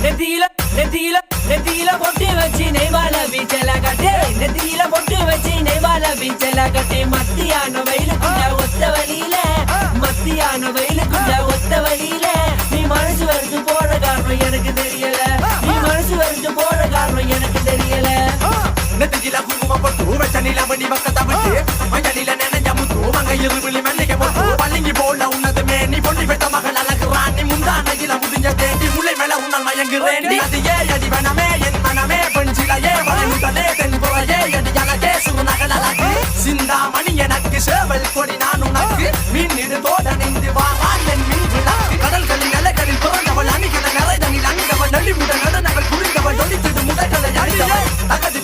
நெத்தியில நெத்தியில நெத்தியில பொட்டு வச்சு நெய்வால பீச்சல கட்டி நெத்தியில பொட்டு வச்சு நெய்வால பீச்சல கட்டி மத்தியான வெயிலுக்குள்ள ஒத்த வழியில மத்தியான வெயிலுக்குள்ள ஒத்த வழியில நீ மனசு வரைச்சு போற காரணம் எனக்கு தெரியல நீ மனசு வரைச்சு போற காரணம் எனக்கு தெரியல நெத்தியில குங்குமம் பொட்டு வச்ச நிலமணி பக்கத்தை விட்டு மஞ்சளில நினைஞ்ச முத்து மங்க இருவிழி மல்லிகை பொட்டு பள்ளிங்கி போல உன்னதுமே நீ பொண்ணி பெற்ற மகள் அழகுறான் நீ முந்தானையில முடிஞ்ச தேடி முல்லை மேல உன்னால் மயங்குறேன் அது ஏ அடி வனமே என் மனமே பெஞ்சிலையே வளைமுதலே தென்புறையே அடி அழகே சுருநகல் அழகு சிந்தாமணி எனக்கு சேவல் கொடி நான் உனக்கு மின்னிடு தோட நின்று வாரான் என் மின் விளக்கு கடல்களில் அலைகளில் பிறந்தவள் அணிகிற நிறைதனில் அணிந்தவள் நெளிமுட நடுநகல் புரிந்தவள் ஒளித்திடு முடைகளை அணிந்தவள் தகதி